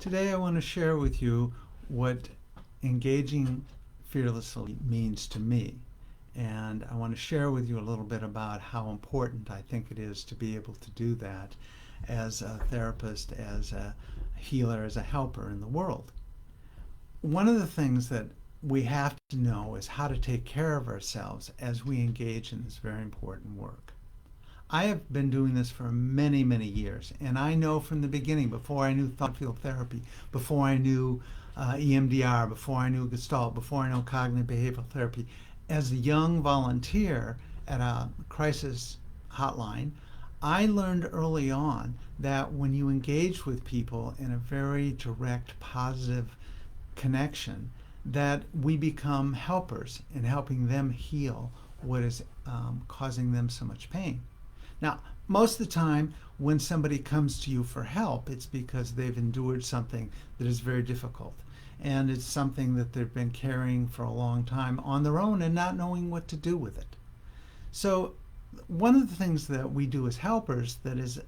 Today I want to share with you what engaging fearlessly means to me. And I want to share with you a little bit about how important I think it is to be able to do that as a therapist, as a healer, as a helper in the world. One of the things that we have to know is how to take care of ourselves as we engage in this very important work. I have been doing this for many, many years, and I know from the beginning, before I knew thought field therapy, before I knew EMDR, before I knew Gestalt, before I knew cognitive behavioral therapy, as a young volunteer at a crisis hotline, I learned early on that when you engage with people in a very direct, positive connection, that we become helpers in helping them heal what is causing them so much pain. Now, most of the time, when somebody comes to you for help, it's because they've endured something that is very difficult. And it's something that they've been carrying for a long time on their own and not knowing what to do with it. So, one of the things that we do as helpers that is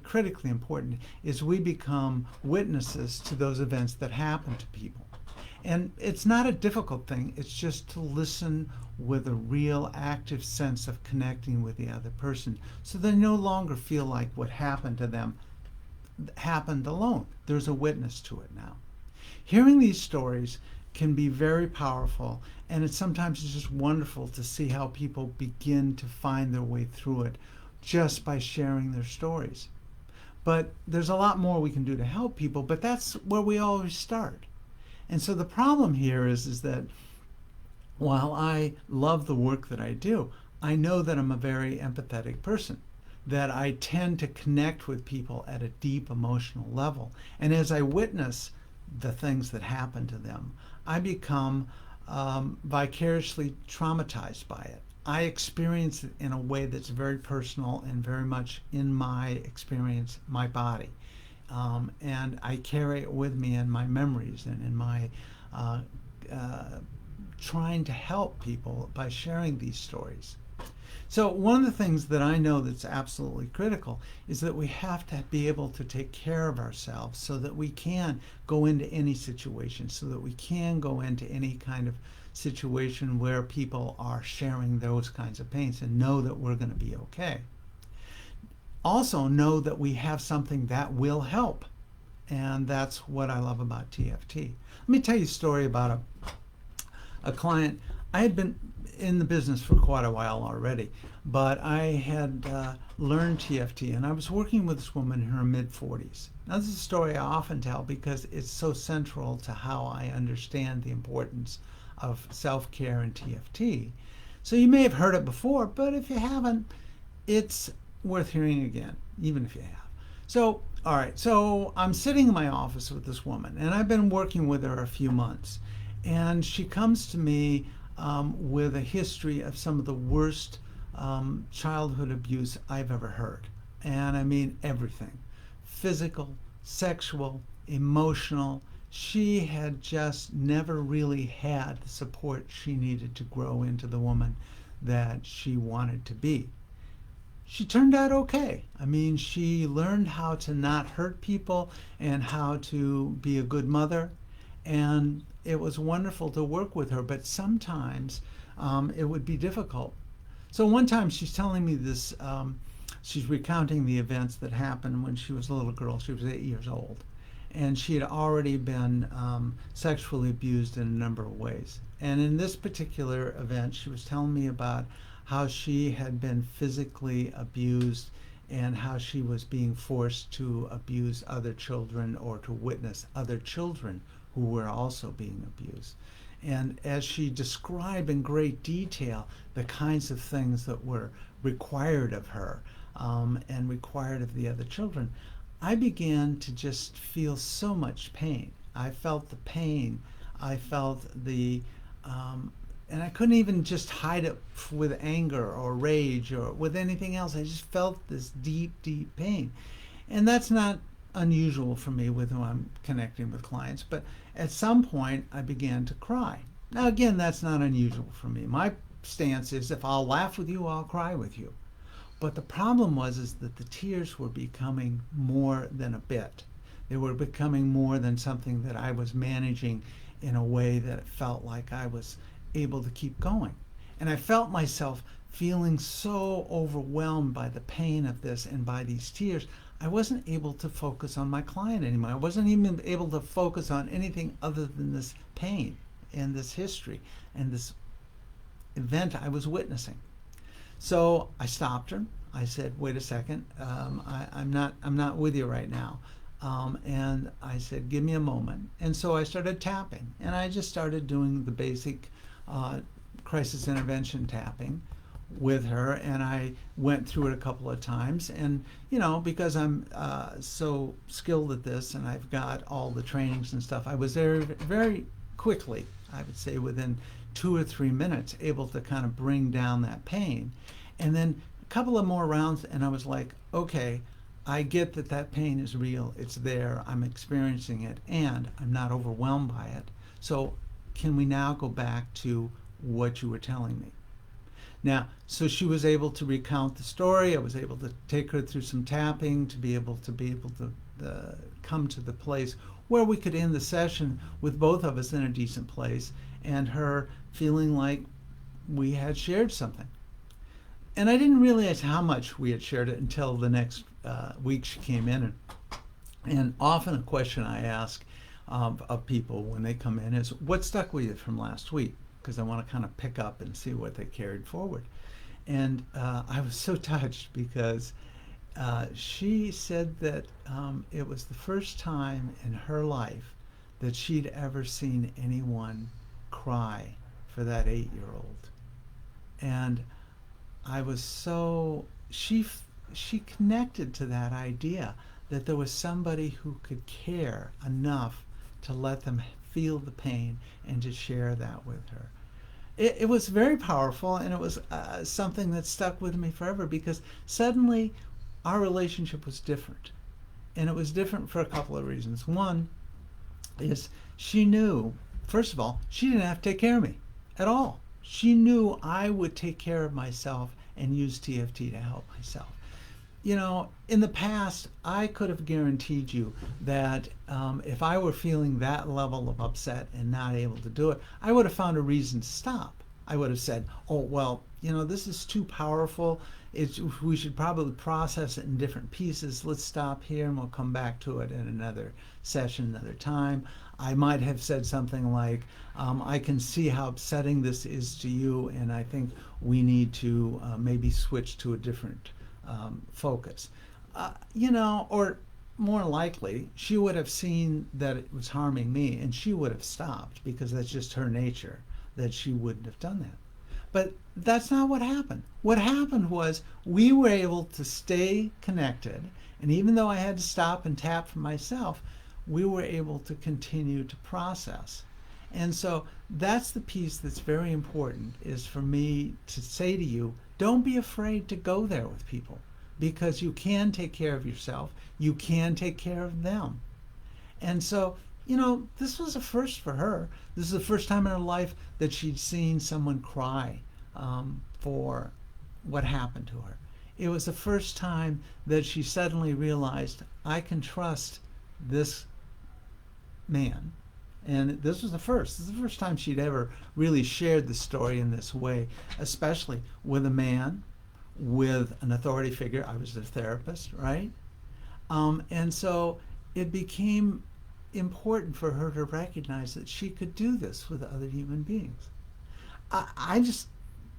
critically important is we become witnesses to those events that happen to people. And it's not a difficult thing, it's just to listen with a real active sense of connecting with the other person so they no longer feel like what happened to them happened alone. There's a witness to it now. Hearing these stories can be very powerful, and sometimes it's just wonderful to see how people begin to find their way through it just by sharing their stories. But there's a lot more we can do to help people, but that's where we always start. And so the problem here is that while I love the work that I do, I know that I'm a very empathetic person, that I tend to connect with people at a deep emotional level. And as I witness the things that happen to them, I become vicariously traumatized by it. I experience it in a way that's very personal and very much in my experience, my body. And I carry it with me in my memories and in my trying to help people by sharing these stories. So one of the things that I know that's absolutely critical is that we have to be able to take care of ourselves so that we can go into any situation, so that we can go into any kind of situation where people are sharing those kinds of pains and know that we're going to be okay. Also know that we have something that will help. And that's what I love about TFT. Let me tell you a story about a client. I had been in the business for quite a while already, but I had learned TFT, and I was working with this woman in her mid-40s. Now, this is a story I often tell because it's so central to how I understand the importance of self-care and TFT. So you may have heard it before, but if you haven't, it's worth hearing again, even if you have. So, all right, so I'm sitting in my office with this woman, and I've been working with her a few months, and she comes to me with a history of some of the worst childhood abuse I've ever heard. And I mean everything: physical, sexual, emotional. She had just never really had the support she needed to grow into the woman that she wanted to be. She turned out okay. I mean, she learned how to not hurt people and how to be a good mother. And it was wonderful to work with her, but sometimes it would be difficult. So one time she's telling me this, she's recounting the events that happened when she was a little girl. She was 8 years old. And she had already been sexually abused in a number of ways. And in this particular event, she was telling me about how she had been physically abused and how she was being forced to abuse other children or to witness other children who were also being abused. And as she described in great detail the kinds of things that were required of her and required of the other children, I began to just feel so much pain. I felt the pain. I felt the and I couldn't even just hide it with anger or rage or with anything else. I just felt this deep, deep pain. And that's not unusual for me with who I'm connecting with clients. But at some point, I began to cry. Now, again, that's not unusual for me. My stance is if I'll laugh with you, I'll cry with you. But the problem was is that the tears were becoming more than a bit. They were becoming more than something that I was managing in a way that it felt like I was able to keep going. And I felt myself feeling so overwhelmed by the pain of this and by these tears, I wasn't able to focus on my client anymore. I wasn't even able to focus on anything other than this pain and this history and this event I was witnessing. So I stopped her. I said, "Wait a second. I'm not with you right now." And I said, "Give me a moment." And so I started tapping, and I just started doing the basic crisis intervention tapping with her, and I went through it a couple of times. And because I'm so skilled at this, and I've got all the trainings and stuff, I was there very quickly. I would say within 2 or 3 minutes, able to kind of bring down that pain. And then a couple of more rounds, and I was like, okay, I get that that pain is real. It's there. I'm experiencing it, and I'm not overwhelmed by it. So can we now go back to what you were telling me? Now, so she was able to recount the story. I was able to take her through some tapping to be able to come to the place where we could end the session with both of us in a decent place and her feeling like we had shared something. And I didn't realize how much we had shared it until the next week she came in. And often a question I ask of people when they come in is, what stuck with you from last week? Because I want to kind of pick up and see what they carried forward. And I was so touched because she said that it was the first time in her life that she'd ever seen anyone cry for that 8-year-old. And I was so, she connected to that idea that there was somebody who could care enough to let them feel the pain and to share that with her. It was very powerful, and it was something that stuck with me forever, because suddenly our relationship was different. And it was different for a couple of reasons. One is she knew, first of all, she didn't have to take care of me at all. She knew I would take care of myself and use TFT to help myself. In the past, I could have guaranteed you that if I were feeling that level of upset and not able to do it, I would have found a reason to stop. I would have said, oh, well, this is too powerful. We should probably process it in different pieces. Let's stop here and we'll come back to it in another session, another time. I might have said something like, I can see how upsetting this is to you, and I think we need to maybe switch to a different focus. Or more likely, she would have seen that it was harming me, and she would have stopped, because that's just her nature, that she wouldn't have done that. But that's not what happened. What happened was we were able to stay connected, and even though I had to stop and tap for myself, we were able to continue to process. And so that's the piece that's very important, is for me to say to you, don't be afraid to go there with people, because you can take care of yourself. You can take care of them. And so, this was a first for her. This is the first time in her life that she'd seen someone cry for what happened to her. It was the first time that she suddenly realized, I can trust this man. And this was the first. This is the first time she'd ever really shared the story in this way, especially with a man, with an authority figure. I was their therapist, right? And so it became important for her to recognize that she could do this with other human beings.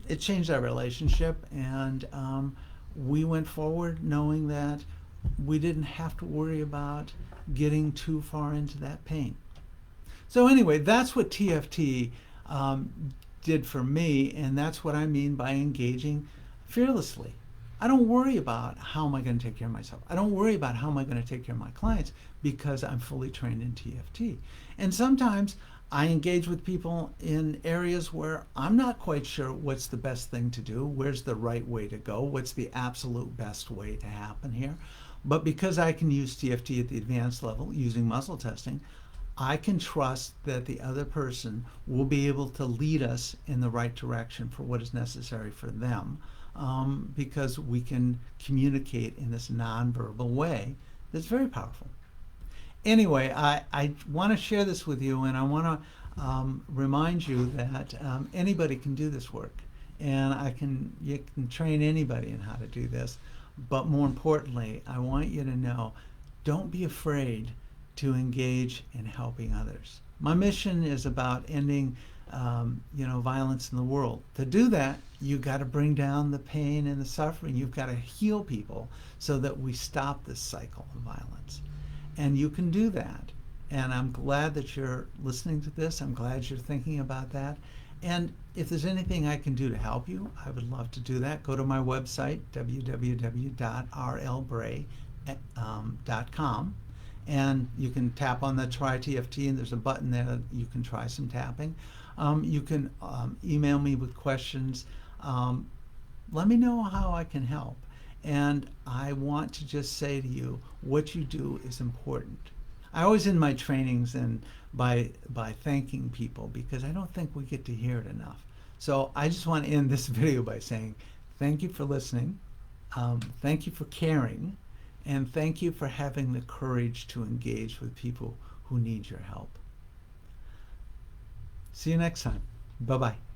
It changed our relationship, and we went forward knowing that we didn't have to worry about getting too far into that pain. So anyway, that's what TFT did for me, and that's what I mean by engaging fearlessly. I don't worry about how am I going to take care of myself. I don't worry about how am I going to take care of my clients, because I'm fully trained in TFT. And sometimes I engage with people in areas where I'm not quite sure what's the best thing to do, where's the right way to go, what's the absolute best way to happen here. But because I can use TFT at the advanced level using muscle testing, I can trust that the other person will be able to lead us in the right direction for what is necessary for them, because we can communicate in this nonverbal way that's very powerful. Anyway, I want to share this with you, and I want to remind you that anybody can do this work, and you can train anybody in how to do this. But more importantly, I want you to know, don't be afraid to engage in helping others. My mission is about ending, violence in the world. To do that, you got to bring down the pain and the suffering. You've got to heal people so that we stop this cycle of violence. And you can do that. And I'm glad that you're listening to this. I'm glad you're thinking about that. And if there's anything I can do to help you, I would love to do that. Go to my website, www.rlbray.com. And you can tap on the Try TFT, and there's a button there that you can try some tapping. You can email me with questions. Let me know how I can help. And I want to just say to you, what you do is important. I always end my trainings by thanking people, because I don't think we get to hear it enough. So I just want to end this video by saying thank you for listening, thank you for caring, and thank you for having the courage to engage with people who need your help. See you next time. Bye-bye.